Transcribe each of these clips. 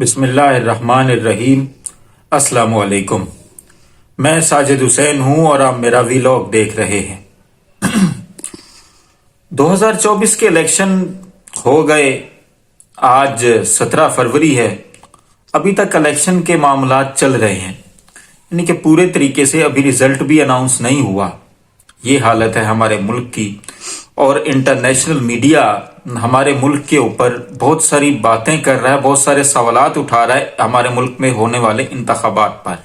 بسم اللہ الرحمن الرحیم۔ السلام علیکم، میں ساجد حسین ہوں اور آپ میرا ویلاگ دیکھ رہے ہیں۔ 2024 کے الیکشن ہو گئے، آج 17 فروری ہے، ابھی تک الیکشن کے معاملات چل رہے ہیں، یعنی کہ پورے طریقے سے ابھی رزلٹ بھی اناؤنس نہیں ہوا۔ یہ حالت ہے ہمارے ملک کی، اور انٹرنیشنل میڈیا ہمارے ملک کے اوپر بہت ساری باتیں کر رہا ہے، بہت سارے سوالات اٹھا رہا ہے ہمارے ملک میں ہونے والے انتخابات پر۔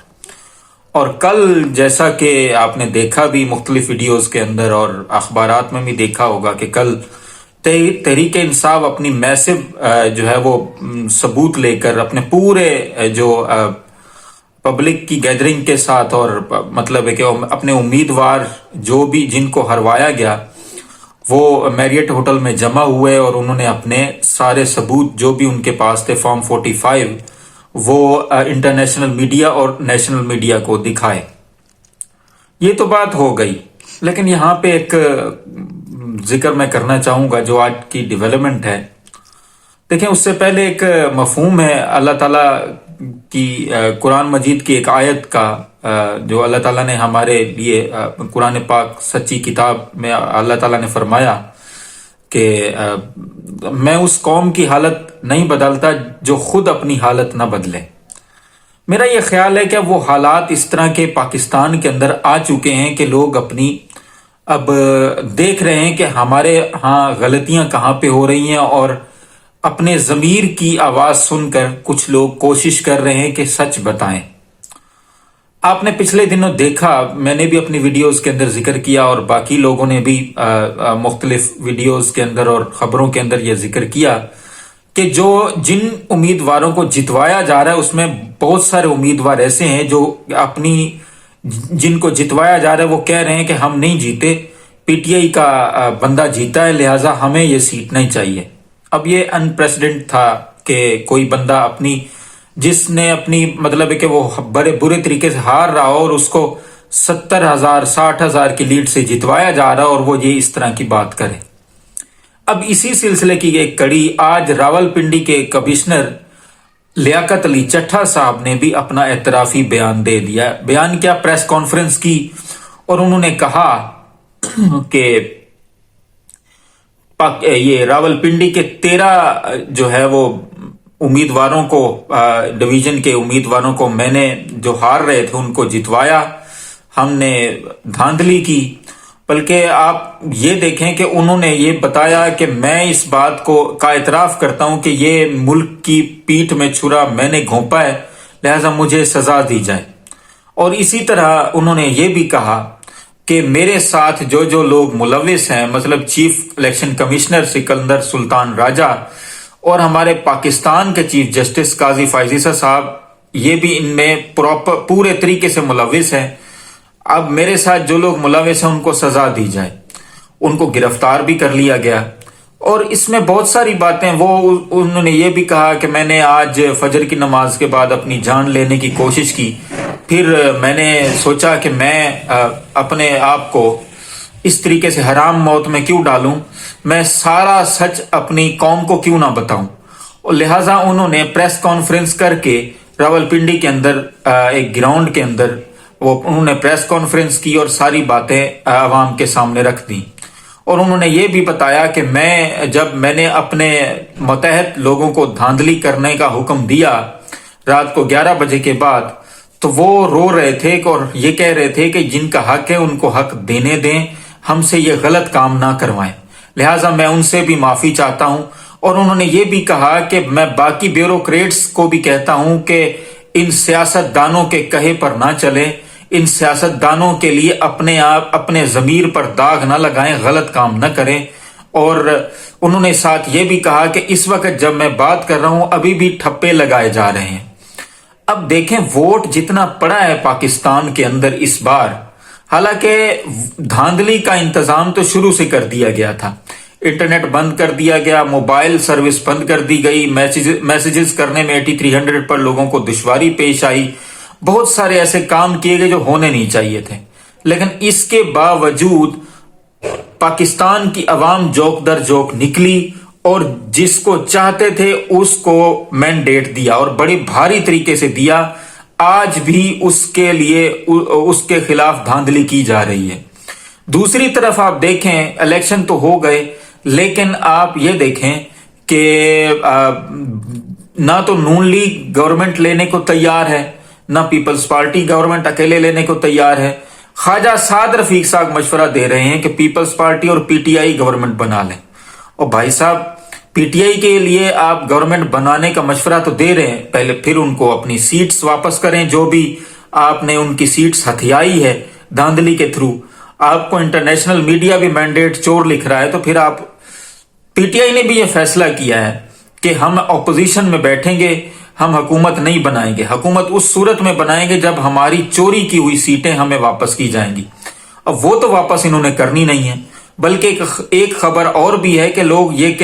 اور کل جیسا کہ آپ نے دیکھا بھی مختلف ویڈیوز کے اندر اور اخبارات میں بھی دیکھا ہوگا کہ کل تحریک انصاف اپنی میسو جو ہے وہ ثبوت لے کر اپنے پورے جو پبلک کی گیدرنگ کے ساتھ، اور مطلب ہے کہ اپنے امیدوار جو بھی جن کو ہروایا گیا وہ میریٹ ہوٹل میں جمع ہوئے، اور انہوں نے اپنے سارے ثبوت جو بھی ان کے پاس تھے فارم 45 وہ انٹرنیشنل میڈیا اور نیشنل میڈیا کو دکھائے۔ یہ تو بات ہو گئی، لیکن یہاں پہ ایک ذکر میں کرنا چاہوں گا جو آج کی ڈیولپمنٹ ہے۔ دیکھیں، اس سے پہلے ایک مفہوم ہے اللہ تعالیٰ کی قرآن مجید کی ایک آیت کا، جو اللہ تعالیٰ نے ہمارے لیے قرآن پاک سچی کتاب میں اللہ تعالیٰ نے فرمایا کہ میں اس قوم کی حالت نہیں بدلتا جو خود اپنی حالت نہ بدلے۔ میرا یہ خیال ہے کہ وہ حالات اس طرح کے پاکستان کے اندر آ چکے ہیں کہ لوگ اپنی اب دیکھ رہے ہیں کہ ہمارے ہاں غلطیاں کہاں پہ ہو رہی ہیں، اور اپنے ضمیر کی آواز سن کر کچھ لوگ کوشش کر رہے ہیں کہ سچ بتائیں۔ آپ نے پچھلے دنوں دیکھا، میں نے بھی اپنی ویڈیوز کے اندر ذکر کیا اور باقی لوگوں نے بھی مختلف ویڈیوز کے اندر اور خبروں کے اندر یہ ذکر کیا کہ جن امیدواروں کو جتوایا جا رہا ہے اس میں بہت سارے امیدوار ایسے ہیں جو جن کو جتوایا جا رہا ہے وہ کہہ رہے ہیں کہ ہم نہیں جیتے، پی ٹی آئی کا بندہ جیتا ہے، لہٰذا ہمیں یہ سیٹ نہیں چاہیے۔ اب یہ ان پریسیڈنٹ تھا کہ کوئی بندہ جس نے اپنی مطلب ہے کہ وہ بڑے برے طریقے سے ہار رہا ہو اور اس کو 70,000 60,000 کی لیڈ سے جتوایا جا رہا اور وہ یہ اس طرح کی بات کرے۔ اب اسی سلسلے کی ایک کڑی آج راولپنڈی کے کمشنر لیاقت علی چٹھا صاحب نے بھی اپنا اعترافی بیان دے دیا۔ بیان کیا، پریس کانفرنس کی، اور انہوں نے کہا کہ یہ راولپنڈی کے 13 جو ہے وہ امیدواروں کو، ڈویژن کے امیدواروں کو میں نے جو ہار رہے تھے ان کو جتوایا، ہم نے دھاندلی کی۔ بلکہ آپ یہ دیکھیں کہ انہوں نے یہ بتایا کہ میں اس بات کا اعتراف کرتا ہوں کہ یہ ملک کی پیٹھ میں چھرا میں نے گھونپا ہے، لہذا مجھے سزا دی جائے۔ اور اسی طرح انہوں نے یہ بھی کہا کہ میرے ساتھ جو لوگ ملوث ہیں، مطلب چیف الیکشن کمشنر سکندر سلطان راجہ اور ہمارے پاکستان کے چیف جسٹس قاضی فائز عیسیٰ صاحب، یہ بھی ان میں پورے طریقے سے ملوث ہیں۔ اب میرے ساتھ جو لوگ ملوث ہیں ان کو سزا دی جائے۔ ان کو گرفتار بھی کر لیا گیا، اور اس میں بہت ساری باتیں انہوں نے یہ بھی کہا کہ میں نے آج فجر کی نماز کے بعد اپنی جان لینے کی کوشش کی، پھر میں نے سوچا کہ میں اپنے آپ کو اس طریقے سے حرام موت میں کیوں ڈالوں، میں سارا سچ اپنی قوم کو کیوں نہ بتاؤں۔ اور لہٰذا انہوں نے پریس کانفرنس کر کے راولپنڈی کے اندر ایک گراؤنڈ کے اندر انہوں نے پریس کانفرنس کی اور ساری باتیں عوام کے سامنے رکھ دیں۔ اور انہوں نے یہ بھی بتایا کہ جب میں نے اپنے متحد لوگوں کو دھاندلی کرنے کا حکم دیا رات کو 11 بجے کے بعد، تو وہ رو رہے تھے اور یہ کہہ رہے تھے کہ جن کا حق ہے ان کو حق دینے دیں، ہم سے یہ غلط کام نہ کروائیں، لہٰذا میں ان سے بھی معافی چاہتا ہوں۔ اور انہوں نے یہ بھی کہا کہ میں باقی بیوروکریٹس کو بھی کہتا ہوں کہ ان سیاست دانوں کے کہے پر نہ چلیں، ان سیاست دانوں کے لیے اپنے ضمیر پر داغ نہ لگائیں، غلط کام نہ کریں۔ اور انہوں نے ساتھ یہ بھی کہا کہ اس وقت جب میں بات کر رہا ہوں ابھی بھی ٹھپے لگائے جا رہے ہیں۔ اب دیکھیں ووٹ جتنا پڑا ہے پاکستان کے اندر اس بار، حالانکہ دھاندلی کا انتظام تو شروع سے کر دیا گیا تھا، انٹرنیٹ بند کر دیا گیا، موبائل سروس بند کر دی گئی، میسیجز کرنے میں 8300 پر لوگوں کو دشواری پیش آئی، بہت سارے ایسے کام کیے گئے جو ہونے نہیں چاہیے تھے۔ لیکن اس کے باوجود پاکستان کی عوام جوک در جوک نکلی اور جس کو چاہتے تھے اس کو مینڈیٹ دیا اور بڑی بھاری طریقے سے دیا. آج بھی اس کے لیے اس کے خلاف دھاندلی کی جا رہی ہے. دوسری طرف آپ دیکھیں الیکشن تو ہو گئے لیکن آپ یہ دیکھیں کہ نہ تو نون لیگ گورنمنٹ لینے کو تیار ہے نہ پیپلز پارٹی گورنمنٹ اکیلے لینے کو تیار ہے. خواجہ سعد رفیق صاحب مشورہ دے رہے ہیں کہ پیپلز پارٹی اور پی ٹی آئی گورنمنٹ بنا لیں. اور بھائی صاحب پی ٹی آئی کے لیے آپ گورنمنٹ بنانے کا مشورہ تو دے رہے ہیں, پہلے پھر ان کو اپنی سیٹس واپس کریں جو بھی آپ نے ان کی سیٹس ہتھیائی ہے دھاندلی کے تھرو. آپ کو انٹرنیشنل میڈیا بھی مینڈیٹ چور لکھ رہا ہے, تو پھر آپ پی ٹی آئی نے بھی یہ فیصلہ کیا ہے کہ ہم اپوزیشن میں بیٹھیں گے, ہم حکومت نہیں بنائیں گے. حکومت اس صورت میں بنائیں گے جب ہماری چوری کی ہوئی سیٹیں ہمیں واپس کی جائیں گی. اب وہ تو واپس انہوں نے کرنی نہیں ہے, بلکہ ایک خبر اور بھی ہے کہ لوگ یہ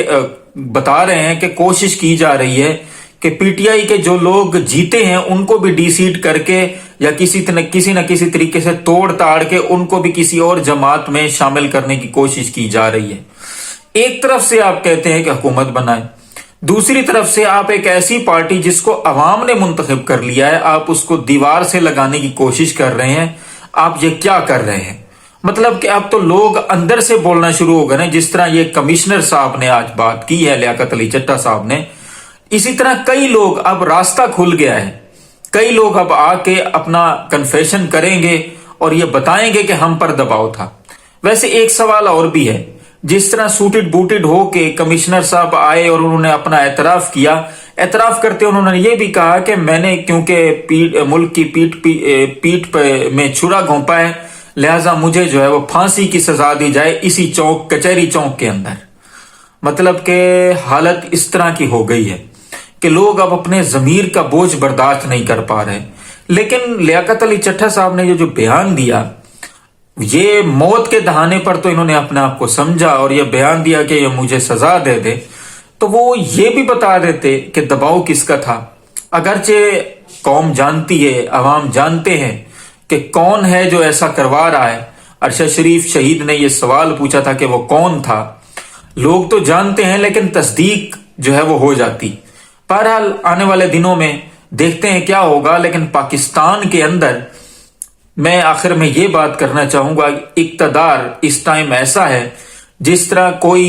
بتا رہے ہیں کہ کوشش کی جا رہی ہے کہ پی ٹی آئی کے جو لوگ جیتے ہیں ان کو بھی ڈی سیٹ کر کے یا کسی نہ کسی طریقے سے توڑ تاڑ کے ان کو بھی کسی اور جماعت میں شامل کرنے کی کوشش کی جا رہی ہے. ایک طرف سے آپ کہتے ہیں کہ حکومت بنائیں, دوسری طرف سے آپ ایک ایسی پارٹی جس کو عوام نے منتخب کر لیا ہے آپ اس کو دیوار سے لگانے کی کوشش کر رہے ہیں. آپ یہ کیا کر رہے ہیں؟ مطلب کہ اب تو لوگ اندر سے بولنا شروع ہو گئے نا, جس طرح یہ کمشنر صاحب نے آج بات کی ہے لیاقت علی چٹھا صاحب نے, اسی طرح کئی لوگ اب راستہ کھل گیا ہے. کئی لوگ اب آ کے اپنا کنفیشن کریں گے اور یہ بتائیں گے کہ ہم پر دباؤ تھا. ویسے ایک سوال اور بھی ہے, جس طرح سوٹڈ بوٹڈ ہو کے کمشنر صاحب آئے اور انہوں نے اپنا اعتراف کیا, اعتراف کرتے انہوں نے یہ بھی کہا کہ میں نے کیونکہ ملک کی پیٹ میں چھرا گھونپا ہے لہذا مجھے جو ہے وہ پھانسی کی سزا دی جائے اسی چوک کچہری چوک کے اندر. مطلب کہ حالت اس طرح کی ہو گئی ہے کہ لوگ اب اپنے ضمیر کا بوجھ برداشت نہیں کر پا رہے. لیکن لیاقت علی چٹھا صاحب نے یہ جو بیان دیا, یہ موت کے دہانے پر تو انہوں نے اپنے آپ کو سمجھا اور یہ بیان دیا کہ یہ مجھے سزا دے دے, تو وہ یہ بھی بتا دیتے کہ دباؤ کس کا تھا. اگرچہ قوم جانتی ہے, عوام جانتے ہیں کہ کون ہے جو ایسا کروا رہا ہے. ارشد شریف شہید نے یہ سوال پوچھا تھا کہ وہ کون تھا, لوگ تو جانتے ہیں لیکن تصدیق جو ہے وہ ہو جاتی. بہرحال آنے والے دنوں میں دیکھتے ہیں کیا ہوگا. لیکن پاکستان کے اندر میں آخر میں یہ بات کرنا چاہوں گا, اقتدار اس ٹائم ایسا ہے جس طرح کوئی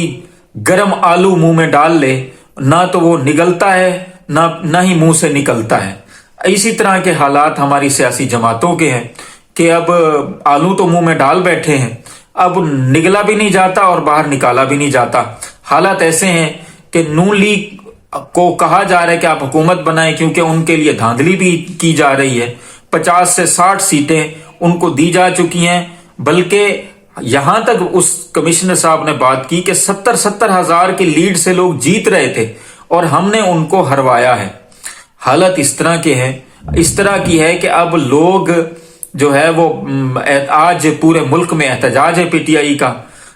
گرم آلو منہ میں ڈال لے نہ تو وہ نگلتا ہے نہ ہی منہ سے نکلتا ہے. اسی طرح کے حالات ہماری سیاسی جماعتوں کے ہیں کہ اب آلو تو منہ میں ڈال بیٹھے ہیں, اب نگلا بھی نہیں جاتا اور باہر نکالا بھی نہیں جاتا. حالات ایسے ہیں کہ نون لیگ کو کہا جا رہا ہے کہ آپ حکومت بنائیں کیونکہ ان کے لیے دھاندلی بھی کی جا رہی ہے. 50 سے 60 سیٹیں ان کو دی جا چکی ہیں, بلکہ یہاں تک اس کمشنر صاحب نے بات کی کہ 70 ہزار کی لیڈ سے لوگ جیت رہے تھے اور ہم نے ان کو ہروایا ہے. حالت اس طرح کی ہے کہ اب لوگ جو ہے وہ آج پورے ملک میں احتجاج ہے پی ٹی آئی کا.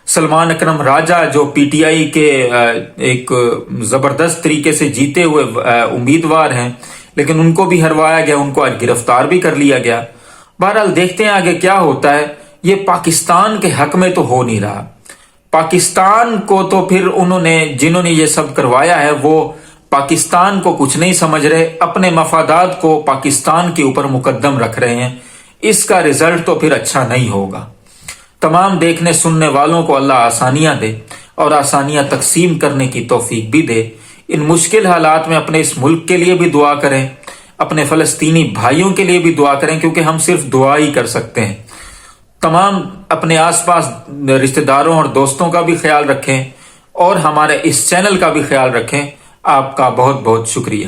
سلمان اکرم راجہ جو پی ٹی آئی کے ایک زبردست طریقے سے جیتے ہوئے امیدوار ہیں, لیکن ان کو بھی ہروایا گیا, ان کو آج گرفتار بھی کر لیا گیا. بہرحال دیکھتے ہیں آگے کیا ہوتا ہے. یہ پاکستان کے حق میں تو ہو نہیں رہا. پاکستان کو تو پھر جنہوں نے یہ سب کروایا ہے وہ پاکستان کو کچھ نہیں سمجھ رہے, اپنے مفادات کو پاکستان کے اوپر مقدم رکھ رہے ہیں. اس کا رزلٹ تو پھر اچھا نہیں ہوگا. تمام دیکھنے سننے والوں کو اللہ آسانیاں دے اور آسانیاں تقسیم کرنے کی توفیق بھی دے. ان مشکل حالات میں اپنے اس ملک کے لیے بھی دعا کریں, اپنے فلسطینی بھائیوں کے لیے بھی دعا کریں کیونکہ ہم صرف دعا ہی کر سکتے ہیں. تمام اپنے آس پاس رشتہ داروں اور دوستوں کا بھی خیال رکھیں اور ہمارے اس چینل کا بھی خیال رکھیں. آپ کا بہت بہت شکریہ.